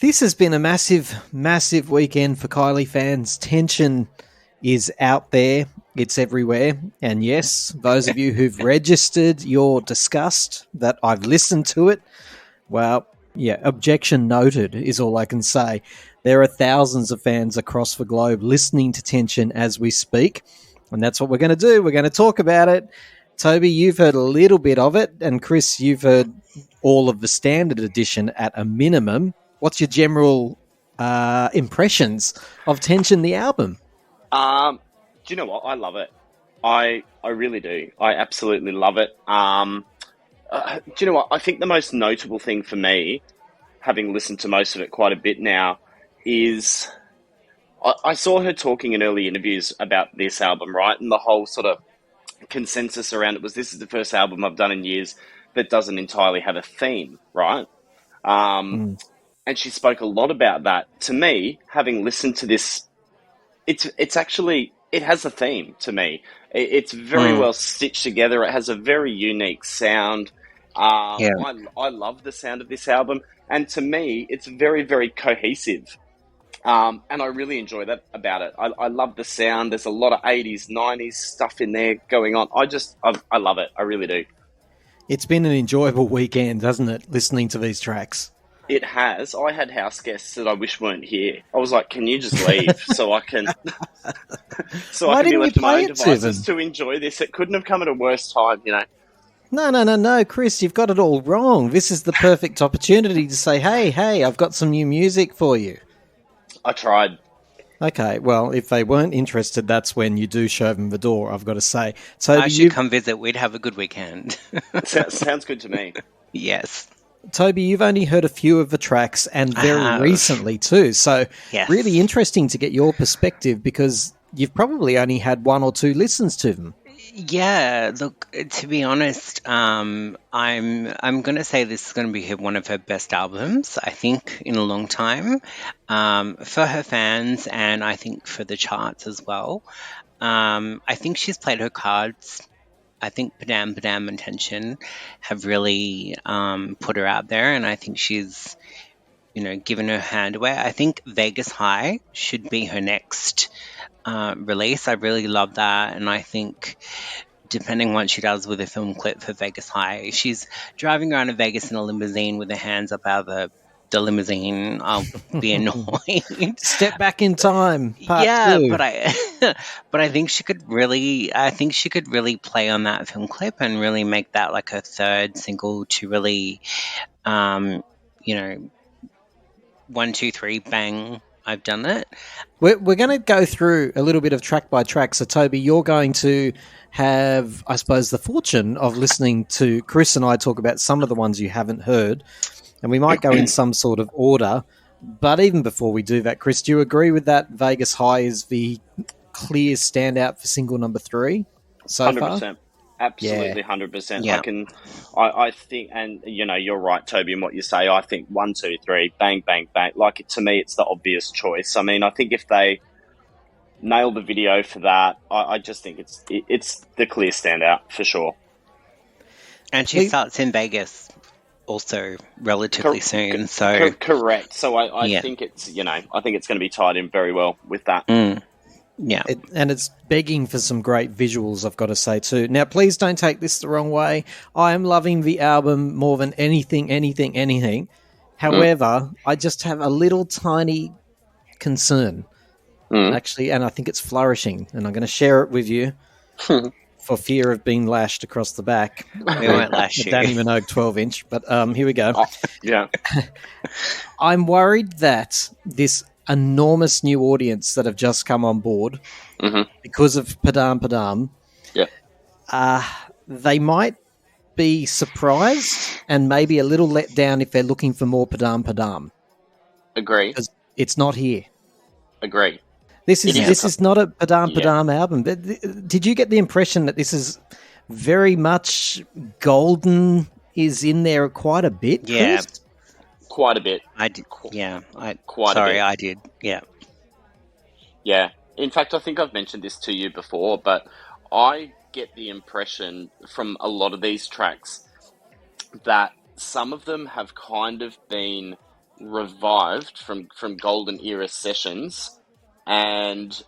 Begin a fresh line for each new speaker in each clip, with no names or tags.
This has been a massive, massive weekend for Kylie fans. Tension is out there. It's everywhere. And yes, those of you who've registered your disgust that I've listened to it, well, yeah, objection noted is all I can say. There are thousands of fans across the globe listening to Tension as we speak. And that's what we're going to do. We're going to talk about it. Toby, you've heard a little bit of it. And Chris, you've heard all of the standard edition at a minimum. What's your general impressions of Tension, the album?
Do you know what? I love it. I really do. I absolutely love it. Do you know what? I think the most notable thing for me, having listened to most of it quite a bit now, is I saw her talking in early interviews about this album, right? And the whole sort of consensus around it was, this is the first album I've done in years that doesn't entirely have a theme, right? And she spoke a lot about that. To me, having listened to this, it's actually, it has a theme to me. It's very well stitched together. It has a very unique sound. I love the sound of this album. And to me, it's very, very cohesive. And I really enjoy that about it. I love the sound. There's a lot of 80s, 90s stuff in there going on. I love it. I really do.
It's been an enjoyable weekend, hasn't it, listening to these tracks?
It has. I had house guests that I wish weren't here. I was like, can you just leave so I can be left to my own devices to enjoy this? It couldn't have come at a worse time, you know.
No, Chris, you've got it all wrong. This is the perfect opportunity to say, hey, I've got some new music for you.
I tried.
Okay, well, if they weren't interested, that's when you do show them the door, I've got to say.
So I should come visit. We'd have a good weekend.
Sounds good to me.
Yes.
Toby, you've only heard a few of the tracks and very recently too. So really interesting to get your perspective because you've probably only had one or two listens to them.
Yeah, look, to be honest, I'm going to say this is going to be one of her best albums, I think, in a long time, for her fans and I think for the charts as well. I think she's played her cards. I think Padam Padam and Tension have really put her out there, and I think she's, given her hand away. I think Vegas High should be her next release. I really love that, and I think depending on what she does with a film clip for Vegas High, she's driving around in Vegas in a limousine with her hands up out of the limousine, I'll be annoyed.
Step back in time.
Yeah, two. but I think she could really play on that film clip and really make that like her third single to really, 1, 2, 3, bang. I've done it.
We're going to go through a little bit of track by track. So, Toby, you're going to have, I suppose, the fortune of listening to Chris and I talk about some of the ones you haven't heard. And we might go in some sort of order. But even before we do that, Chris, do you agree with that? Vegas High is the clear standout for single number 3 so
100%.
far?
Absolutely, 100%.
Yeah.
I think, and you're right, Toby, in what you say. I think 1, 2, 3, bang, bang, bang. To me, it's the obvious choice. I mean, I think if they nail the video for that, I just think it's the clear standout for sure.
And she starts in Vegas also relatively soon. So
correct. So I think it's I think it's going to be tied in very well with that.
Yeah,
and it's begging for some great visuals, I've got to say too. Now, please don't take this the wrong way. I am loving the album more than anything. However, I just have a little tiny concern, actually, and I think it's flourishing, and I'm going to share it with you. For fear of being lashed across the back.
We won't lash you.
Danny Minogue 12-inch, but here we go.
Oh, yeah.
I'm worried that this enormous new audience that have just come on board because of Padam Padam, they might be surprised and maybe a little let down if they're looking for more Padam Padam.
Agree.
Because it's not here.
Agree.
This is not a Padam Padam album. Did you get the impression that this is very much Golden is in there quite a bit?
Yeah,
Chris?
Quite a bit.
I did. Yeah,
a bit.
I did. Yeah.
Yeah. In fact, I think I've mentioned this to you before, but I get the impression from a lot of these tracks that some of them have kind of been revived from golden era sessions and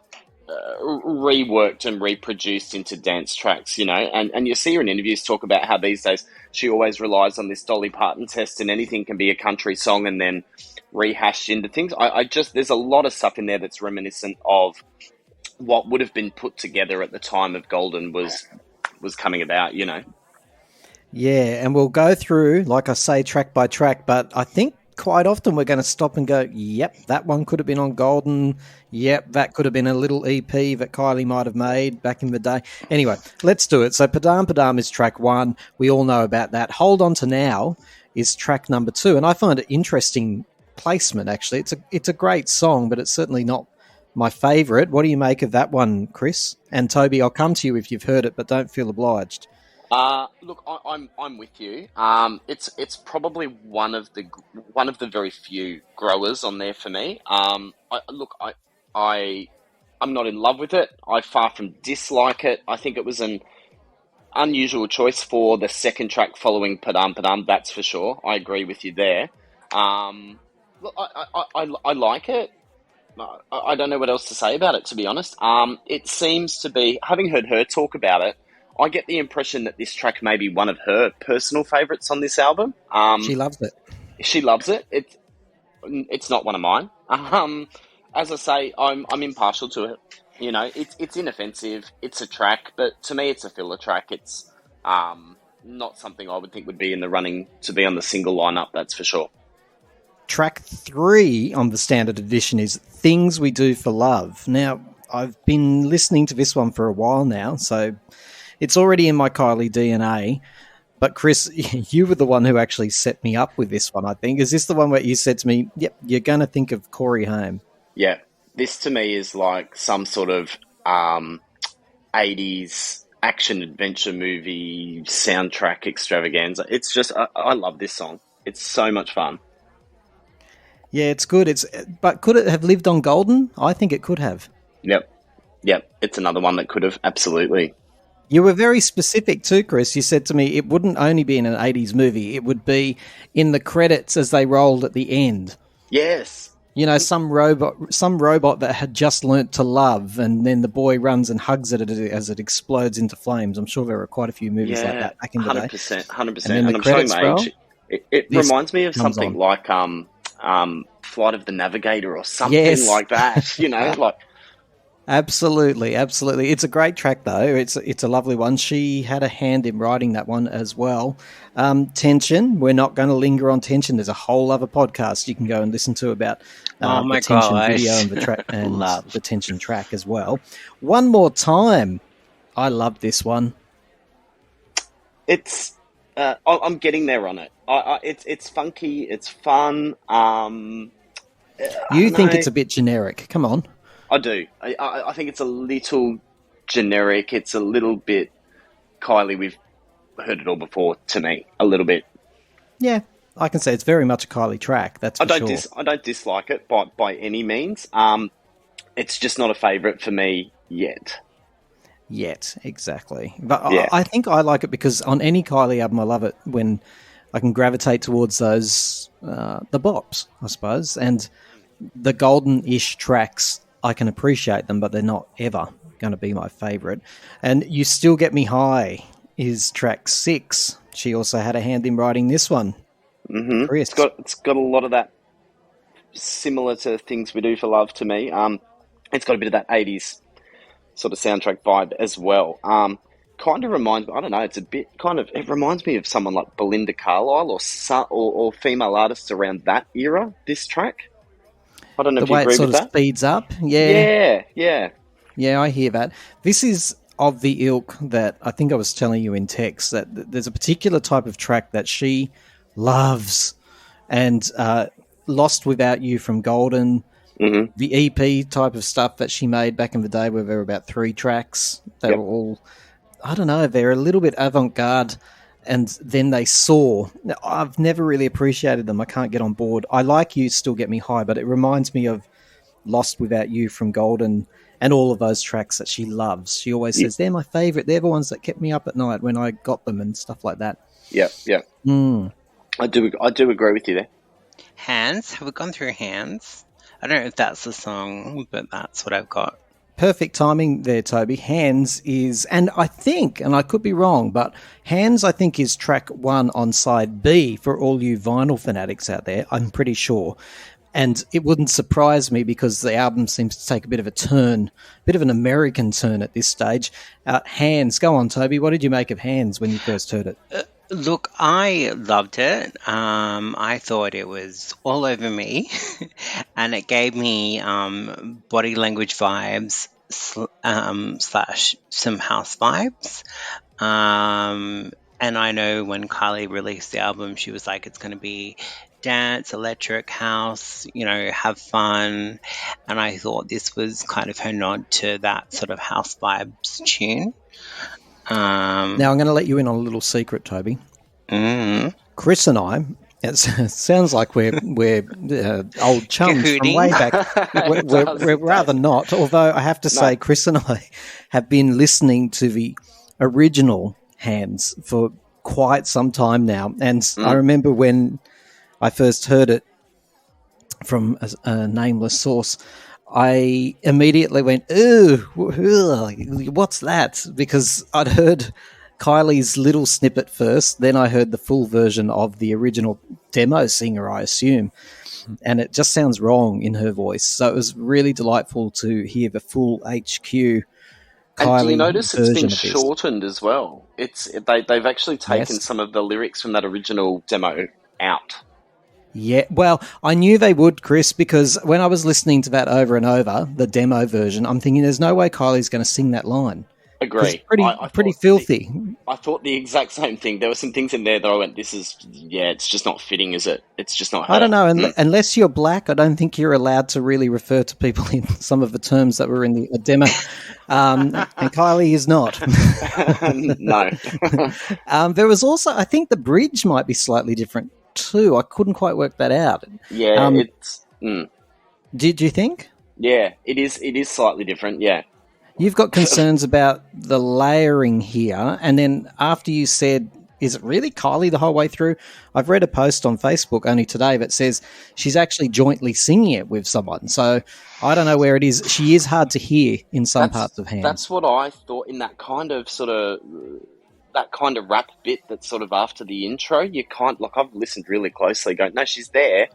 reworked and reproduced into dance tracks, and you see her in interviews talk about how these days she always relies on this Dolly Parton test and anything can be a country song and then rehashed into things. I just, there's a lot of stuff in there that's reminiscent of what would have been put together at the time of Golden was coming about,
Yeah, and we'll go through, like I say, track by track, but I think quite often we're going to stop and go, yep, that one could have been on Golden. Yep, that could have been a little EP that Kylie might have made back in the day. Anyway, let's do it. So Padam Padam is track 1. We all know about that. Hold On to Now is track number 2, and I find it interesting placement, actually. It's a great song, but it's certainly not my favourite. What do you make of that one, Chris? And Toby, I'll come to you if you've heard it, but don't feel obliged.
Look, I'm with you. It's probably one of the very few growers on there for me. I'm not in love with it. I far from dislike it. I think it was an unusual choice for the second track following Padam Padam. That's for sure. I agree with you there. Look, I like it. I don't know what else to say about it, to be honest. It seems to be, having heard her talk about it, I get the impression that this track may be one of her personal favourites on this album.
She loves it.
She loves it. It's not one of mine. As I say, I'm impartial to it. It's inoffensive. It's a track, but to me, it's a filler track. It's not something I would think would be in the running to be on the single lineup. That's for sure.
Track 3 on the standard edition is Things We Do for Love. Now, I've been listening to this one for a while now, so it's already in my Kylie DNA. But Chris, you were the one who actually set me up with this one, I think. Is this the one where you said to me, yep, you're going to think of Corey Haim?
Yeah. This to me is like some sort of 80s action-adventure movie soundtrack extravaganza. It's just, I love this song. It's so much fun.
Yeah, it's good. But could it have lived on Golden? I think it could have.
Yep. It's another one that could have, absolutely.
You were very specific too, Chris. You said to me it wouldn't only be in an 80s movie. It would be in the credits as they rolled at the end.
Yes.
Some robot that had just learnt to love, and then the boy runs and hugs it as it explodes into flames. I'm sure there were quite a few movies like that back in the day.
100%. And I'm showing my age. It reminds me of something like Flight of the Navigator or something like that,
Absolutely. It's a great track, though. It's a lovely one. She had a hand in writing that one as well. Tension. We're not going to linger on Tension. There's a whole other podcast you can go and listen to about the Tension video and the track and the Tension track as well. One More Time. I love this one.
It's. I'm getting there on it. It's funky. It's fun.
You think it's a bit generic? Come on.
I do. I think it's a little generic. It's a little bit Kylie. We've heard it all before. To me, a little bit. Yeah,
I can say it's very much a Kylie track. That's for sure.
I don't dislike it by any means. It's just not a favourite for me yet.
Exactly. But yeah. I think I like it because on any Kylie album, I love it when I can gravitate towards those the bops, I suppose, and the golden-ish tracks. I can appreciate them, but they're not ever going to be my favourite. And You Still Get Me High is track 6. She also had a hand in writing this one.
Mm-hmm. Chris. It's got a lot of that similar to Things We Do for Love to me. It's got a bit of that 80s sort of soundtrack vibe as well. Kind of reminds me, I don't know, it reminds me of someone like Belinda Carlisle or female artists around that era, this track. I don't know if you agree with that. The way it sort of
speeds up. Yeah.
Yeah,
I hear that. This is of the ilk that I think I was telling you in text, that there's a particular type of track that she loves. And Lost Without You from Golden, the EP type of stuff that she made back in the day where there were about 3 tracks. They were all, I don't know, they're a little bit avant-garde. And then they soar. I've never really appreciated them. I can't get on board. I like You Still Get Me High, but it reminds me of Lost Without You from Golden and all of those tracks that she loves. She always says, they're my favourite. They're the ones that kept me up at night when I got them and stuff like that.
Yeah. I do agree with you there.
Hands. Have we gone through Hands? I don't know if that's the song, but that's what I've got.
Perfect timing there, Toby. Hands is, and I think, and I could be wrong, but Hands, I think, is track 1 on side B for all you vinyl fanatics out there. I'm pretty sure. And it wouldn't surprise me because the album seems to take a bit of a turn, a bit of an American turn at this stage. Hands, go on, Toby. What did you make of Hands when you first heard it?
Look, I loved it. I thought it was all over me, and it gave me body language vibes slash some house vibes. And I know when Kylie released the album, she was like, it's going to be dance, electric, house, have fun. And I thought this was kind of her nod to that sort of house vibes tune.
Now, I'm going to let you in on a little secret, Toby. Chris and I, it sounds like we're old chums from way back. We're rather not, although I have to say Chris and I have been listening to the original Hands for quite some time now. And I remember when I first heard it from a nameless source, I immediately went, "Ooh, what's that?" Because I'd heard Kylie's little snippet first, then I heard the full version of the original demo singer, I assume, and it just sounds wrong in her voice. So it was really delightful to hear the full HQ Kylie
and do you notice it's been
version of this.
shortened as well? They've actually taken some of the lyrics from that original demo out.
Yeah, well, I knew they would, Chris, because when I was listening to that over and over, the demo version, I'm thinking there's no way Kylie's going to sing that line.
Agree.
It's pretty filthy.
I thought the exact same thing. There were some things in there that I went, it's just not fitting, is it? It's just not her.
I don't know. Unless you're black, I don't think you're allowed to really refer to people in some of the terms that were in the demo. And Kylie is not.
No.
There was also, I think the bridge might be slightly different too. I couldn't quite work that out.
Yeah, it's...
Did you think?
Yeah, it is slightly different, yeah.
You've got concerns about the layering here, and then after you said, is it really Kylie the whole way through? I've read a post on Facebook only today that says she's actually jointly singing it with someone. So I don't know where it is. She is hard to hear in some parts of Hands.
That's what I thought in that kind of rap bit that's sort of after the intro. You can't, like, I've listened really closely going, no, she's there,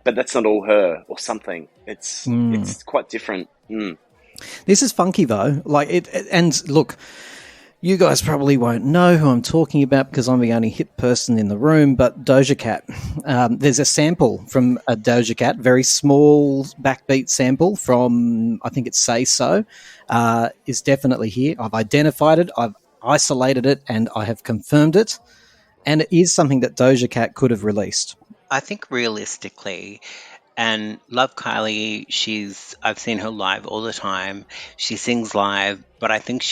but that's not all her or something. It's quite different.
This is funky though, and look, you guys probably won't know who I'm talking about because I'm the only hip person in the room, but Doja Cat. There's a sample from a Doja Cat, very small backbeat sample from, I think it's Say So, is definitely here. I've identified it, I've isolated it, and I have confirmed it, and it is something that Doja Cat could have released.
I think realistically, and love Kylie, I've seen her live all the time. She sings live, but I think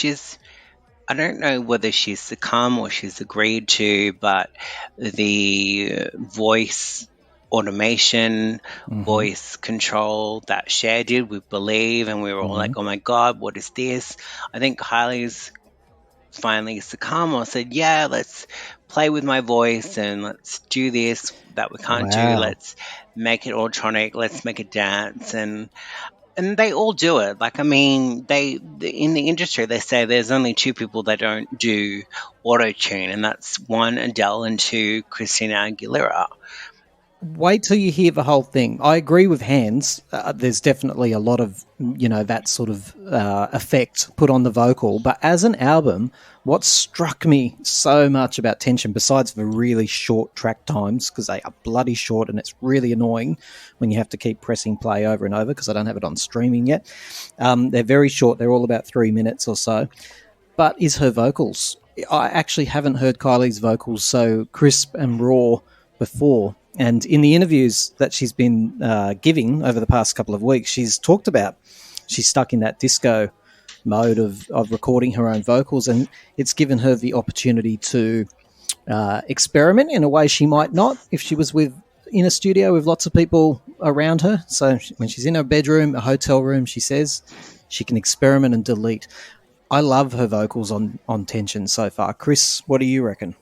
I don't know whether she's succumbed or she's agreed to, but the voice automation, voice control that Cher did with Believe, and we were all like, oh my God, what is this? I think Kylie's finally succumbed or said, yeah, let's play with my voice and let's do this that we can't do. Let's make it electronic. Let's make it dance. And they all do it. Like, I mean, in the industry, they say there's only two people that don't do auto-tune, and that's one, Adele, and two, Christina Aguilera.
Wait till you hear the whole thing. I agree with Hands. There's definitely a lot of, that sort of effect put on the vocal. But as an album, what struck me so much about Tension, besides the really short track times, because they are bloody short and it's really annoying when you have to keep pressing play over and over because I don't have it on streaming yet. They're very short. They're all about 3 minutes or so. But is her vocals. I actually haven't heard Kylie's vocals so crisp and raw before. And in the interviews that she's been giving over the past couple of weeks, she's talked about she's stuck in that disco mode of recording her own vocals, and it's given her the opportunity to experiment in a way she might not if she was in a studio with lots of people around her. So when she's in her bedroom, a hotel room, she says she can experiment and delete. I love her vocals on Tension so far. Chris, what do you reckon?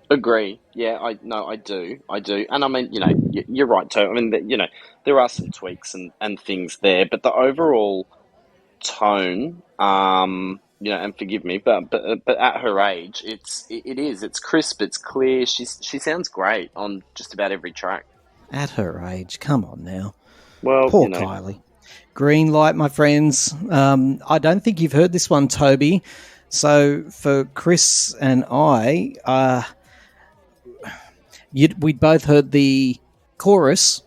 Agree. Yeah, I do. I do. And I mean, you're right too. I mean, there are some tweaks and things there, but the overall tone, and forgive me, but at her age, it's crisp, it's clear. She sounds great on just about every track.
At her age, come on now.
Well,
Poor Kylie. Green Light, my friends. I don't think you've heard this one, Toby. So for Chris and I, we'd both heard the chorus,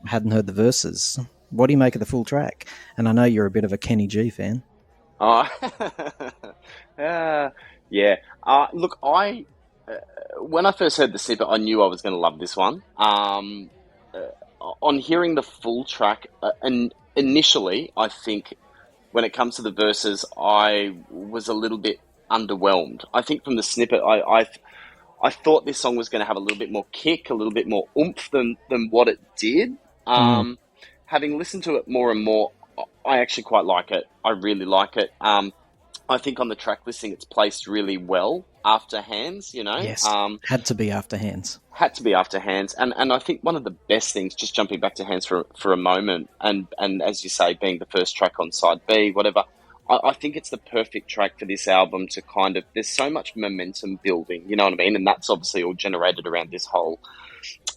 hadn't heard the verses. What do you make of the full track? And I know you're a bit of a Kenny G fan.
Oh, yeah. Look, when I first heard the snippet, I knew I was going to love this one. On hearing the full track, and initially, I think when it comes to the verses, I was a little bit underwhelmed. I think from the snippet, I thought this song was going to have a little bit more kick, a little bit more oomph than what it did. Having listened to it more and more, I actually quite like it. I really like it. I think on the track listing, it's placed really well after Hands,
Yes, had to be after Hands.
Had to be after Hands. And I think one of the best things, just jumping back to Hands for a moment, and as you say, being the first track on side B, whatever, I think it's the perfect track for this album to kind of, there's so much momentum building, you know what I mean? And that's obviously all generated around this whole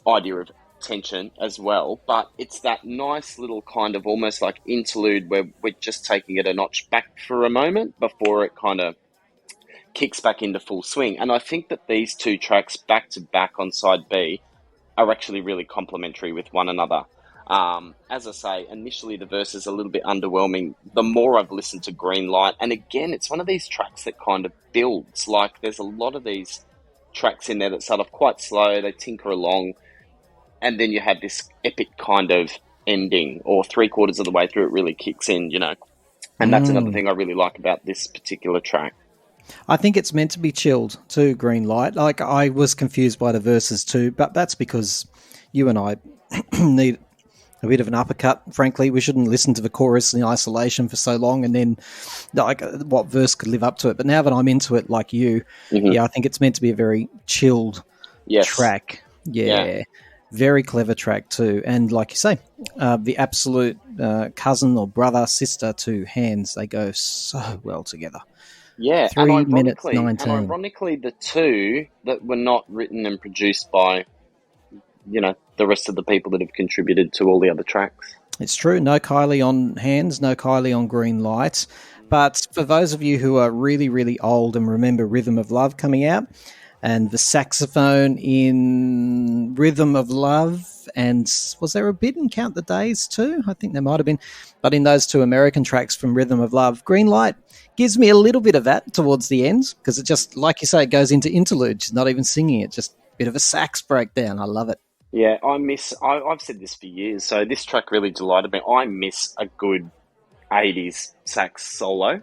idea of tension as well. But it's that nice little kind of almost like interlude where we're just taking it a notch back for a moment before it kind of kicks back into full swing. And I think that these two tracks back to back on side B are actually really complementary with one another. As I say, initially the verse is a little bit underwhelming. The more I've listened to Green Light, and again, it's one of these tracks that kind of builds. Like, there's a lot of these tracks in there that start off quite slow, they tinker along, and then you have this epic kind of ending, or 3/4 of the way through it really kicks in, And that's another thing I really like about this particular track.
I think it's meant to be chilled too, Green Light. Like, I was confused by the verses too, but that's because you and I need a bit of an uppercut. Frankly, we shouldn't listen to the chorus in isolation for so long and then like what verse could live up to it. But now that I'm into it like you, I think it's meant to be a very chilled track. Yeah. Very clever track too. And like you say, the absolute cousin or brother, sister to Hands, they go so well together.
Yeah,
3 minutes 19.
And ironically, the two that were not written and produced by, the rest of the people that have contributed to all the other tracks.
It's true. No Kylie on Hands, no Kylie on Green Light. But for those of you who are really, really old and remember Rhythm of Love coming out, and the saxophone in Rhythm of Love, and was there a bit in Count the Days too? I think there might have been. But in those two American tracks from Rhythm of Love, Green Light gives me a little bit of that towards the end, because it just, like you say, it goes into interlude. She's not even singing it, just a bit of a sax breakdown. I love it.
Yeah, I've said this for years, so this track really delighted me. I miss a good 80s sax solo.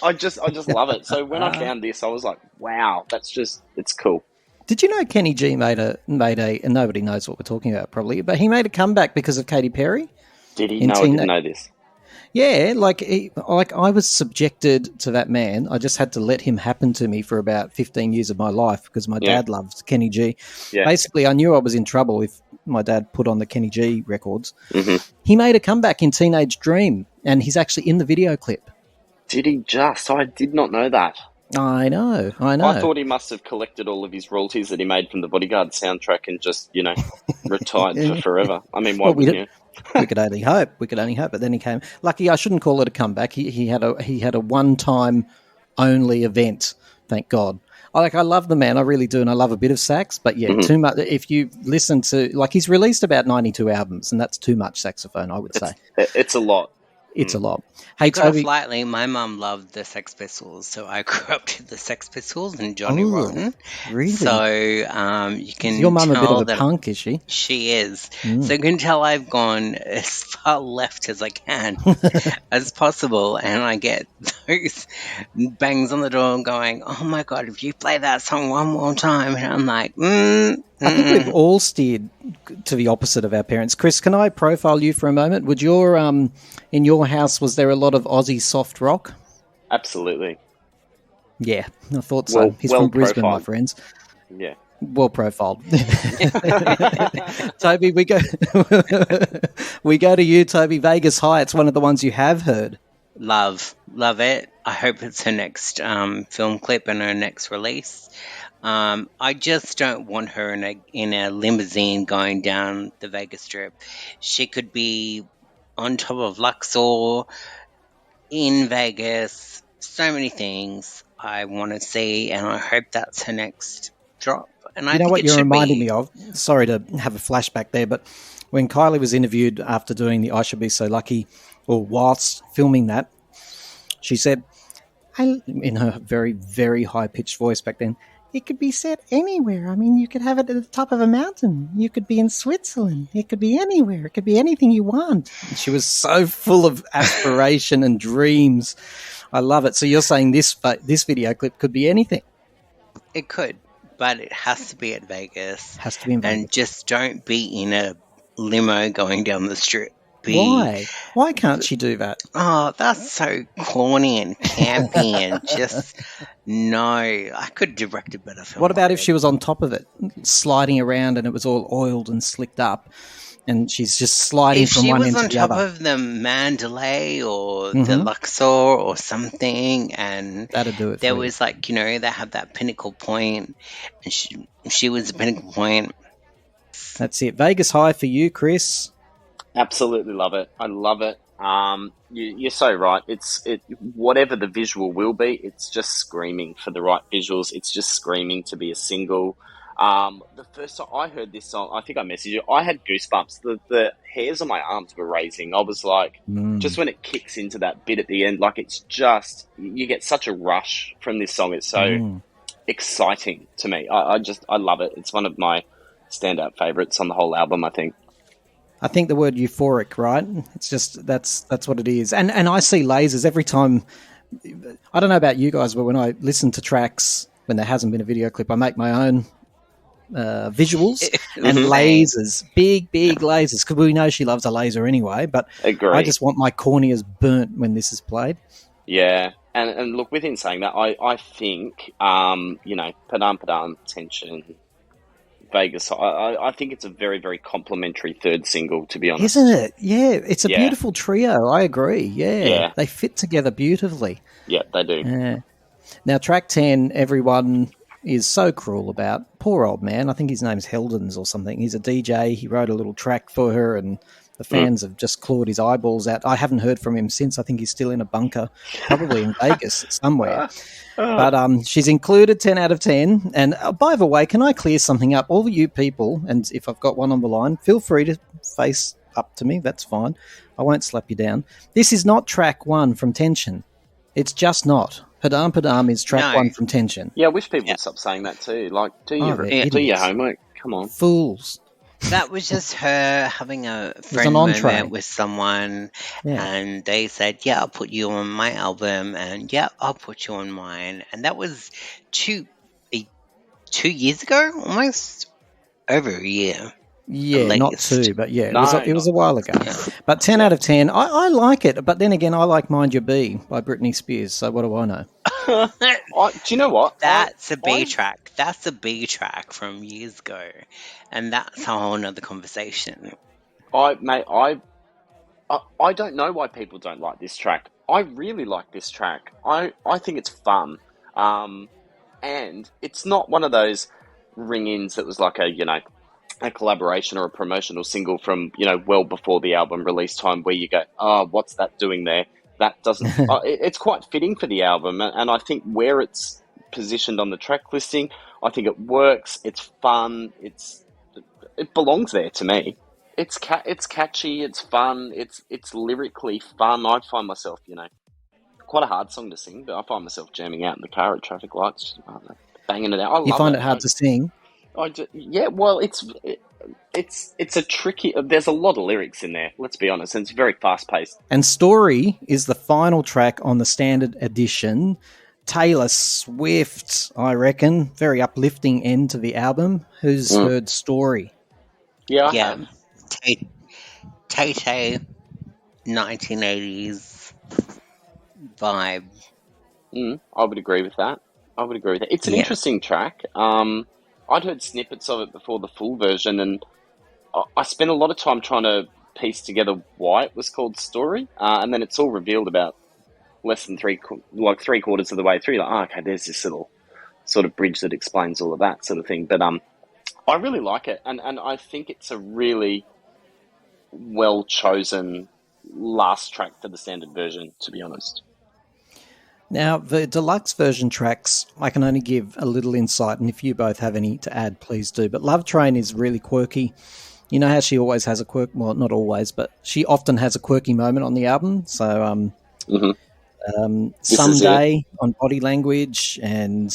I just love it. So when I found this, I was like, wow, it's cool.
Did you know Kenny G made a, and nobody knows what we're talking about probably, but he made a comeback because of Katy Perry?
Did he? No, I didn't know this.
Yeah, like I was subjected to that man. I just had to let him happen to me for about 15 years of my life because my dad loved Kenny G. Yeah. Basically, I knew I was in trouble if my dad put on the Kenny G records. Mm-hmm. He made a comeback in Teenage Dream, and he's actually in the video clip.
Did he just? I did not know that.
I know. I
thought he must have collected all of his royalties that he made from the Bodyguard soundtrack and just, retired for forever. I mean, why wouldn't you?
We could only hope. But then he came. Lucky, I shouldn't call it a comeback. He had a one-time only event. Thank God. I love the man. I really do, and I love a bit of sax. But yeah, too much. If you listen to he's released about 92 albums, and that's too much saxophone. I would say
it's a lot.
It's a lot. Hey,
Toby. Slightly, my mum loved the Sex Pistols, so I grew up to the Sex Pistols and Johnny Rotten.
Really?
So you can. Is
your mum a bit of a punk? Is she?
She is. So you can tell I've gone as far left as I can, as possible, and I get those bangs on the door going, "Oh my God! If you play that song one more time," and I'm like,
I think we've all steered to the opposite of our parents. Chris, can I profile you for a moment? Would your in your house, was there a lot of Aussie soft rock?
Absolutely.
Yeah, I thought so. He's from Brisbane, my friends.
Yeah.
Well profiled. Toby, we go to you, Toby. Vegas High. It's one of the ones you have heard.
Love it. I hope it's her next film clip and her next release. I just don't want her in a limousine going down the Vegas Strip. She could be on top of Luxor, in Vegas. So many things I want to see, and I hope that's her next drop. And I
You know
think
what
it
you're
should
reminding
be.
me of? Sorry to have a flashback there, but when Kylie was interviewed after doing the I Should Be So Lucky, or whilst filming that, she said, in her very, very high-pitched voice back then, it could be set anywhere. I mean, you could have it at the top of a mountain. You could be in Switzerland. It could be anywhere. It could be anything you want. And she was so full of aspiration and dreams. I love it. So you're saying this video clip could be anything?
It could, but it has to be at Vegas.
Has to be in Vegas.
And just don't be in a limo going down the strip.
Why? Why can't she do that?
Oh, that's so corny and campy and just no. I could direct a better film.
What about if she was on top of it, sliding around, and it was all oiled and slicked up, and she's just sliding from one end to the other?
If she was on top of the Mandalay or the Luxor or something, and
that'd do it.
There was they had that pinnacle point, and she was the pinnacle point.
That's it. Vegas High for you, Chris.
Absolutely love it. I love it. You're so right. Whatever the visual will be, it's just screaming for the right visuals. It's just screaming to be a single. The first time I heard this song, I think I messaged you, I had goosebumps. The hairs on my arms were raising. I was like, just when it kicks into that bit at the end, it's just, you get such a rush from this song. It's so exciting to me. I love it. It's one of my standout favorites on the whole album, I think.
I think the word euphoric, right? It's just that's what it is. And I see lasers every time. I don't know about you guys, but when I listen to tracks when there hasn't been a video clip, I make my own visuals and lasers, big lasers, because we know she loves a laser anyway. But
Agreed.
I just want my corneas burnt when this is played.
Yeah, and look, within saying that, I think Padam Tension, Vegas. I think it's a very, very complimentary third single, to be honest.
Isn't it? Yeah, it's a beautiful trio. I agree. Yeah, they fit together beautifully.
Yeah, they do.
Yeah. Now, track 10, everyone is so cruel about. Poor old man. I think his name's Heldens or something. He's a DJ. He wrote a little track for her, and the fans have just clawed his eyeballs out. I haven't heard from him since. I think he's still in a bunker, probably in Vegas somewhere. But she's included 10 out of 10. And by the way, can I clear something up? All you people, and if I've got one on the line, feel free to face up to me. That's fine. I won't slap you down. This is not track 1 from Tension. It's just not. Padam is track 1 from Tension.
Yeah, I wish people would stop saying that too. Do your homework. Come on.
Fools.
That was just her having a friend moment with someone, and they said, "Yeah, I'll put you on my album," and "Yeah, I'll put you on mine." And that was 2 years ago, almost over a year.
Yeah, not 2, but it was a while ago. Yeah. But 10 out of 10, I like it. But then again, I like Mind Your B by Britney Spears, so what do I know?
Do you know what?
That's a B track. That's a B track from years ago. And that's a whole nother conversation.
I don't know why people don't like this track. I really like this track. I think it's fun. And it's not one of those ring-ins that was like a collaboration or a promotional single from, well before the album release time, where you go, oh, what's that doing there? That doesn't... it's quite fitting for the album, and I think where it's positioned on the track listing, I think it works, it's fun, it belongs there to me. It's catchy, it's fun, it's lyrically fun. I find myself, quite a hard song to sing, but I find myself jamming out in the car at traffic lights, banging it out.
You find it hard to sing?
Well, it's a tricky... There's a lot of lyrics in there, let's be honest, and it's very fast-paced.
And Story is the final track on the standard edition. Taylor Swift, I reckon. Very uplifting end to the album. Who's heard Story?
Yeah. Tay-Tay, 1980s vibe.
I would agree with that. It's an interesting track. I'd heard snippets of it before the full version, and I spent a lot of time trying to piece together why it was called Story, and then it's all revealed about less than three quarters of the way through. Like, oh, okay, there's this little sort of bridge that explains all of that sort of thing. But I really like it, and I think it's a really well chosen last track for the standard version, to be honest.
Now, the deluxe version tracks, I can only give a little insight, and if you both have any to add, please do. But Love Train is really quirky. You know how she always has a quirk? Well, not always, but she often has a quirky moment on the album. So, Someday on Body Language, and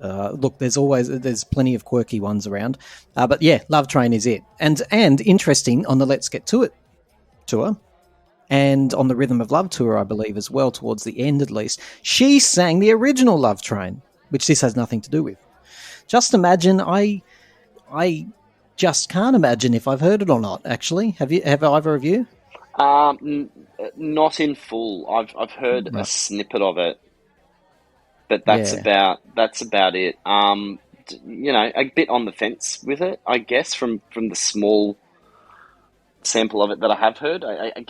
look, there's plenty of quirky ones around. But yeah, Love Train is it. And interesting, on the Let's Get To It tour, and on the Rhythm of Love tour, I believe, as well, towards the end at least, she sang the original Love Train, which this has nothing to do with. Just imagine, I just can't imagine if I've heard it or not, actually. Have either of you?
Not in full. I've heard a snippet of it, but that's about it. A bit on the fence with it, I guess, from the small sample of it that I have heard.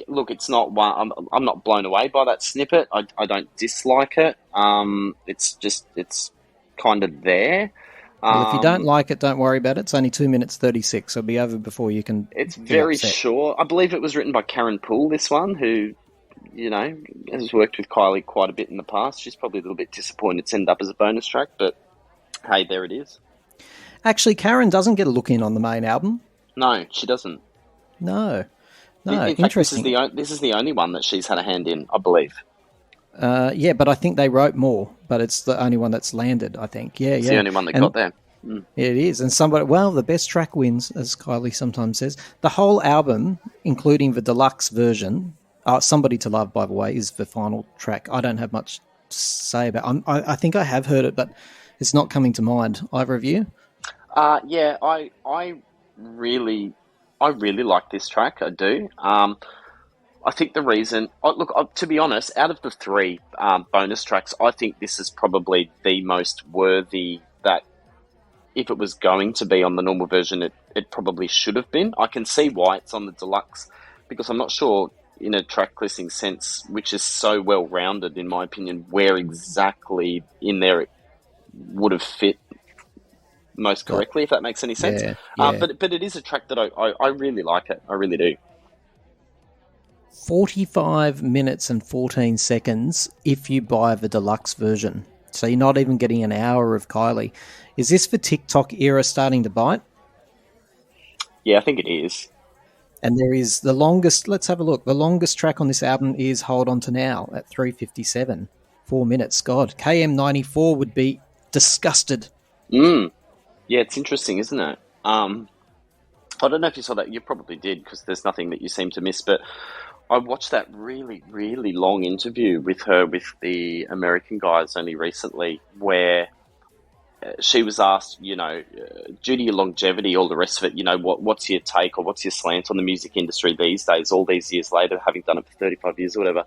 Look, it's not one. I'm not blown away by that snippet. I don't dislike it. It's kind of there.
Well, if you don't like it, don't worry about it. It's only 2 minutes 36. So it'll be over before you can.
It's very short. I believe it was written by Karen Poole, this one, who, has worked with Kylie quite a bit in the past. She's probably a little bit disappointed to end up as a bonus track, but hey, there it is.
Actually, Karen doesn't get a look in on the main album.
No, she doesn't.
No,
in fact,
interesting.
This is the only one that she's had a hand in, I believe.
Yeah, but I think they wrote more, but it's the only one that's landed, I think. Yeah,
it's the only one that got there.
It is. And the best track wins, as Kylie sometimes says. The whole album, including the deluxe version, Somebody to Love, by the way, is the final track. I don't have much to say about it. I think I have heard it, but it's not coming to mind. Either of you?
Yeah, I really like this track. I do. I think the reason, to be honest, out of the three bonus tracks, I think this is probably the most worthy that if it was going to be on the normal version, it probably should have been. I can see why it's on the deluxe, because I'm not sure in a track listing sense, which is so well-rounded, in my opinion, where exactly in there it would have fit most correctly, if that makes any sense. Yeah. But it is a track that I really like it. I really do.
45 minutes and 14 seconds if you buy the deluxe version. So you're not even getting an hour of Kylie. Is this the TikTok era starting to bite?
Yeah, I think it is.
And there is the longest, let's have a look. The longest track on this album is Hold On To Now at 3:57. 4 minutes. God, KM94 would be disgusted.
Yeah, it's interesting, isn't it? I don't know if you saw that. You probably did, because there's nothing that you seem to miss. But I watched that really, really long interview with her with the American guys only recently, where she was asked, due to your longevity, all the rest of it, what's your take or what's your slant on the music industry these days, all these years later, having done it for 35 years or whatever.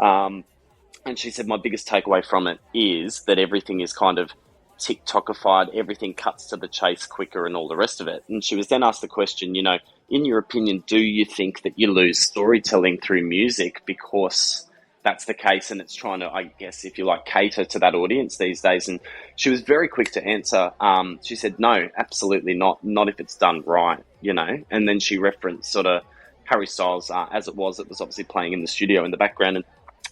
And she said, my biggest takeaway from it is that everything is kind of TikTokified, everything cuts to the chase quicker and all the rest of it. And she was then asked the question, in your opinion, do you think that you lose storytelling through music because that's the case and it's trying to, I guess, if you like, cater to that audience these days? And she was very quick to answer. She said, no, absolutely not if it's done right, And then she referenced sort of Harry Styles, as it was obviously playing in the studio in the background, and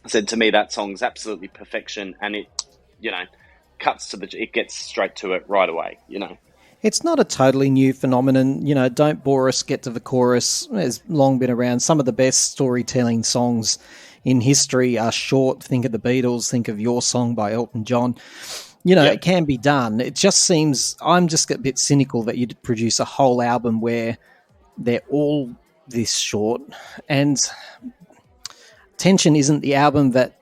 said to me, that song's absolutely perfection, and it, cuts to it gets straight to it right away,
It's not a totally new phenomenon. Don't bore us, get to the chorus. It's long been around. Some of the best storytelling songs in history are short. Think of the Beatles. Think of Your Song by Elton John. It can be done. It just seems, I'm just a bit cynical that you'd produce a whole album where they're all this short. And Tension isn't the album that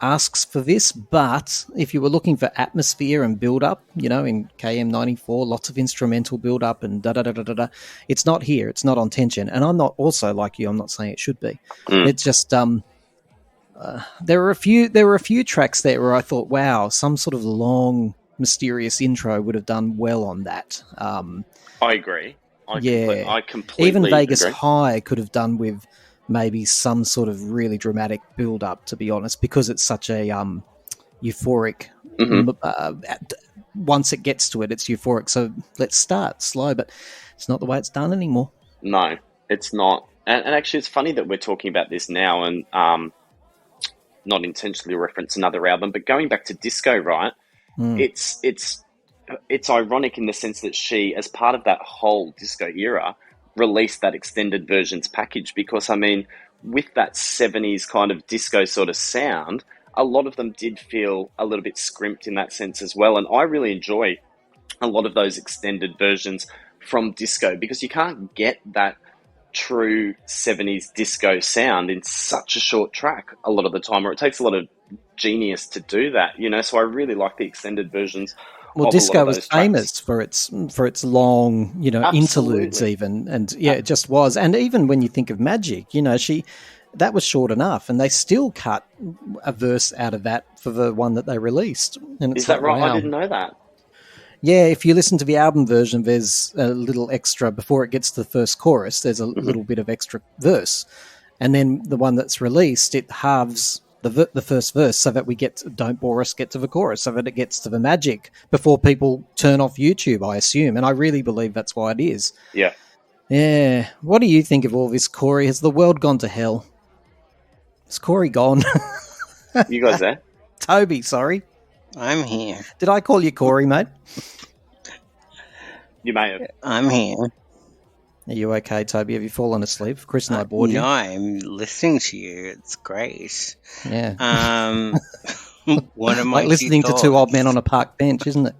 asks for this, but if you were looking for atmosphere and build-up, in KM94, lots of instrumental build-up and da-da-da-da-da, it's not here. It's not on Tension. And I'm not, also like you, I'm not saying it should be. It's just, there were a few tracks there where I thought, wow, some sort of long mysterious intro would have done well on that.
I agree. I completely
Even Vegas
agree.
High could have done with maybe some sort of really dramatic build up, to be honest, because it's such a euphoric. Once it gets to it, it's euphoric. So let's start slow, but it's not the way it's done anymore.
No, it's not. And actually, it's funny that we're talking about this now and not intentionally reference another album, but going back to disco, right? It's ironic in the sense that she, as part of that whole disco era, released that extended versions package because, I mean, with that 70s kind of disco sort of sound, a lot of them did feel a little bit scrimped in that sense as well. And I really enjoy a lot of those extended versions from disco because you can't get that true 70s disco sound in such a short track a lot of the time, or it takes a lot of genius to do that, you know. So I really like the extended versions.
Well, disco was famous for its long, you know,
Absolutely.
interludes even, and it just was. And even when you think of Magic, you know, that was short enough, and they still cut a verse out of that for the one that they released. And it's
Is that right?
Wow.
I didn't know that.
Yeah, if you listen to the album version, there's a little extra before it gets to the first chorus. There's a little bit of extra verse, and then the one that's released, it halves the first verse so that we get to, don't bore us, get to the chorus, so that it gets to the magic before people turn off YouTube, I assume. And I really believe that's why it is.
Yeah.
Yeah. What do you think of all this, Corey? Has the world gone to hell? Is Corey gone?
You guys there?
Toby, sorry.
I'm here.
Did I call you Corey, mate?
You may have.
I'm here.
Are you okay, Toby? Have you fallen asleep? Chris and I bored you.
No, I'm listening to you. It's great.
Yeah.
What am
like listening to two old men on a park bench, isn't it?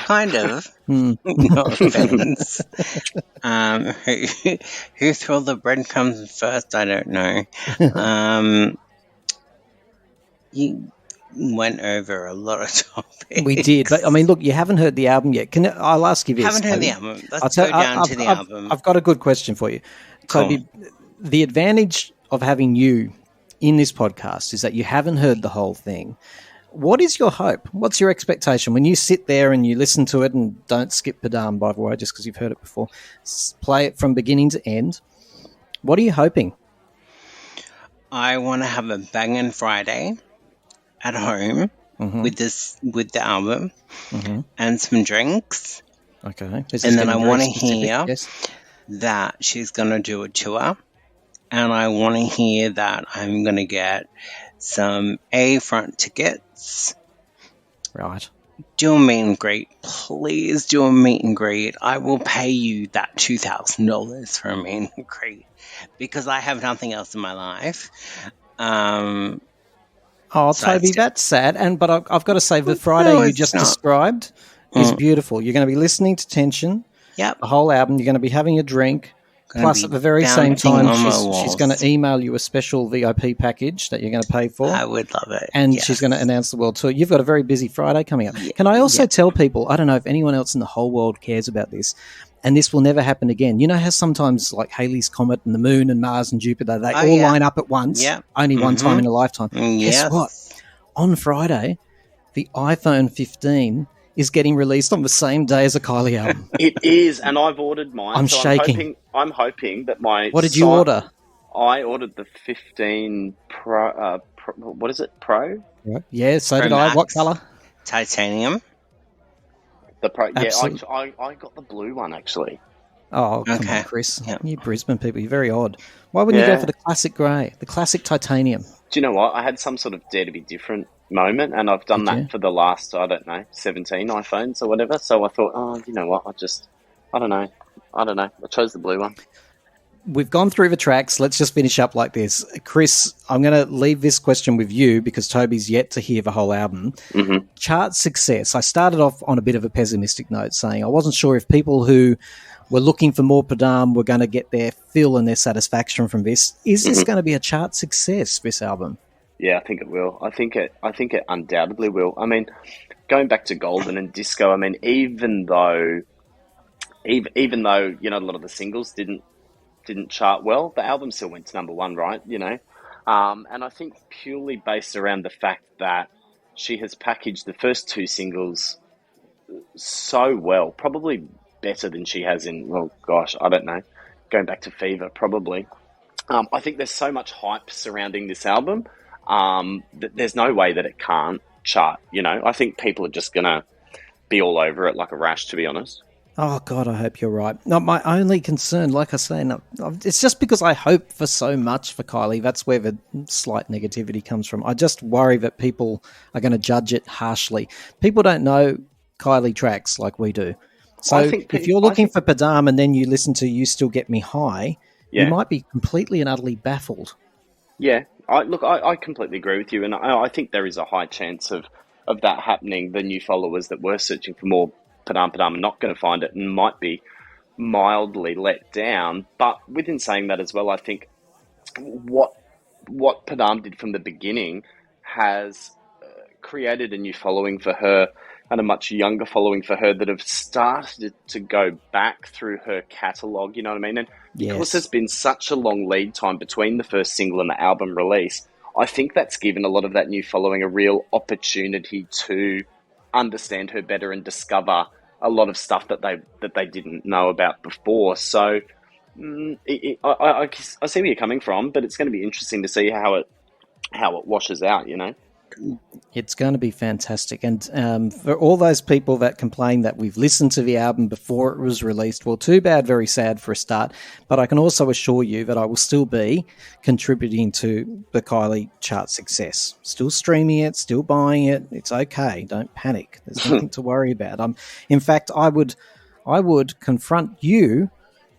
Kind of. No offense. Who threw the breadcrumbs first? I don't know. You went over a lot of topics.
We did, but I mean, look, you haven't heard the album yet. I'll ask you this.
Haven't heard the album. Let's go down to the album.
I've got a good question for you, Toby.
Cool.
The advantage of having you in this podcast is that you haven't heard the whole thing. What is your hope? What's your expectation when you sit there and you listen to it, and don't skip Padam, by the way, just because you've heard it before. Play it from beginning to end. What are you hoping?
I want to have a banging Friday at home with the album and some drinks.
Okay.
And then I want to hear that she's going to do a tour. And I want to hear that I'm going to get some A-front tickets.
Right.
Do a meet and greet. Please do a meet and greet. I will pay you that $2,000 for a meet and greet because I have nothing else in my life.
Oh, Toby, that's sad. But I've got to say, the Friday you just described is beautiful. You're going to be listening to Tension, the whole album. You're going to be having a drink. Plus, at the very same time, she's going to email you a special VIP package that you're going to pay for.
I would love it.
And she's going to announce the world tour. You've got a very busy Friday coming up. Can I also tell people, I don't know if anyone else in the whole world cares about this, and this will never happen again. You know how sometimes like Halley's Comet and the Moon and Mars and Jupiter, they all line up at once, only one time in a lifetime. Guess what? On Friday, the iPhone 15 is getting released on the same day as a Kylie album.
It is, and I've ordered mine.
I'm shaking.
I'm hoping that my...
What did you order?
I ordered the 15 Pro... what is it? Pro?
Yeah, so did I. What colour?
Titanium.
The Pro... Absolutely. Yeah, I got the blue one, actually.
Oh, come on, Chris. Yep. You Brisbane people, you're very odd. Why wouldn't you go for the classic grey, the classic titanium?
Do you know what? I had some sort of dare to be different moment, and I've done that for the last, 17 iPhones or whatever. So I thought, you know what? I don't know. I chose the blue one.
We've gone through the tracks. Let's just finish up like this. Chris, I'm going to leave this question with you because Toby's yet to hear the whole album. Chart success. I started off on a bit of a pessimistic note saying I wasn't sure if people who were looking for more Padam were going to get their fill and their satisfaction from this. Is this going to be a chart success, this album?
Yeah, I think it will. I think it undoubtedly will. I mean, going back to Golden and Disco, I mean, even though you know, a lot of the singles didn't chart well, the album still went to number one, right? You know, and I think purely based around the fact that she has packaged the first two singles so well, probably better than she has in, well, gosh, I don't know, going back to Fever, probably. I think there's so much hype surrounding this album that there's no way that it can't chart. I think people are just gonna be all over it like a rash, to be honest.
Oh, God, I hope you're right. Not my only concern, like I say, no, it's just because I hope for so much for Kylie. That's where the slight negativity comes from. I just worry that people are going to judge it harshly. People don't know Kylie tracks like we do. So if you're looking for Padam and then you listen to You Still Get Me High, you might be completely and utterly baffled.
Yeah, I completely agree with you, and I think there is a high chance of that happening. The new followers that were searching for more Padam Padam are not going to find it and might be mildly let down. But within saying that as well, I think what Padam did from the beginning has created a new following for her and a much younger following for her that have started to go back through her catalogue, you know what I mean? And because there's been such a long lead time between the first single and the album release, I think that's given a lot of that new following a real opportunity to understand her better and discover a lot of stuff that they didn't know about before. So I see where you're coming from, but it's going to be interesting to see how it washes out,
It's going to be fantastic. And for all those people that complain that we've listened to the album before it was released, well, too bad, very sad for a start. But I can also assure you that I will still be contributing to the Kylie chart success. Still streaming it, still buying it. It's okay. Don't panic. There's nothing to worry about. In fact, I would confront you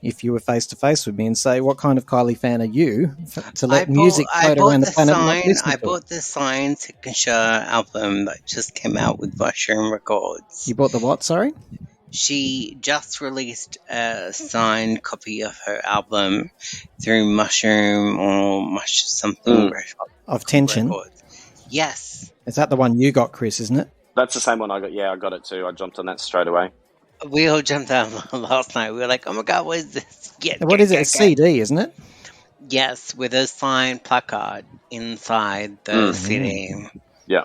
if you were face to face with me and say, what kind of Kylie fan are you to let music float around the planet?
I bought the signed signature album that just came out with Mushroom Records.
You bought the what, sorry?
She just released a signed copy of her album through Mushroom or something
of Tension.
Records. Yes.
Is that the one you got, Chris, isn't it?
That's the same one I got. Yeah, I got it too. I jumped on that straight away.
We all jumped out last night. We were like, oh my God, what is this?
What is it? A CD, isn't it?
Yes, with a signed placard inside the CD.
Yeah.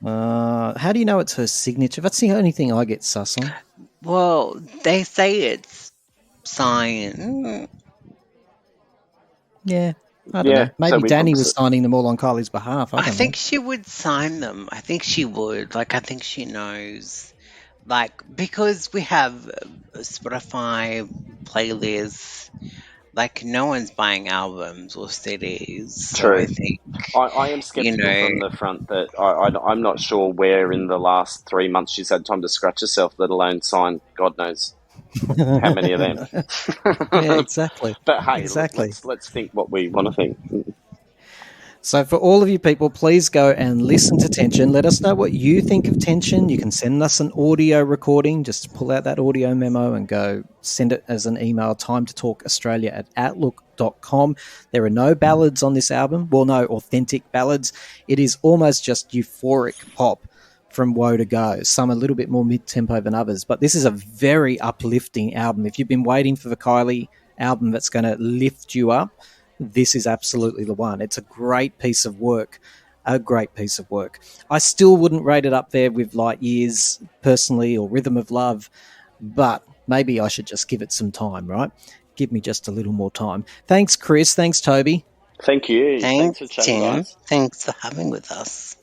How do you know it's her signature? That's the only thing I get sus on.
Well, they say it's signed.
Yeah. I don't know. Maybe Danny was signing them all on Kylie's behalf. I
think she would sign them. I think she would. I think she knows. Because we have Spotify playlists, no one's buying albums or CDs.
True.
So I think
I am skeptical from the front that I'm not sure where in the last 3 months she's had time to scratch herself, let alone sign God knows how many of them.
Yeah, exactly.
But hey, let's think what we want to think.
So for all of you people, please go and listen to Tension. Let us know what you think of Tension. You can send us an audio recording. Just pull out that audio memo and go send it as an email, timetotalkaustralia@outlook.com. There are no ballads on this album. Well, no authentic ballads. It is almost just euphoric pop from woe to go. Some a little bit more mid-tempo than others. But this is a very uplifting album. If you've been waiting for the Kylie album that's going to lift you up, this is absolutely the one. It's a great piece of work. I still wouldn't rate it up there with Light Years personally or Rhythm of Love, but maybe I should just give it some time, right? Give me just a little more time. Thanks, Chris. Thanks, Toby.
Thank you.
Thanks
for chatting,
Tim.
guys.
Thanks for having with us.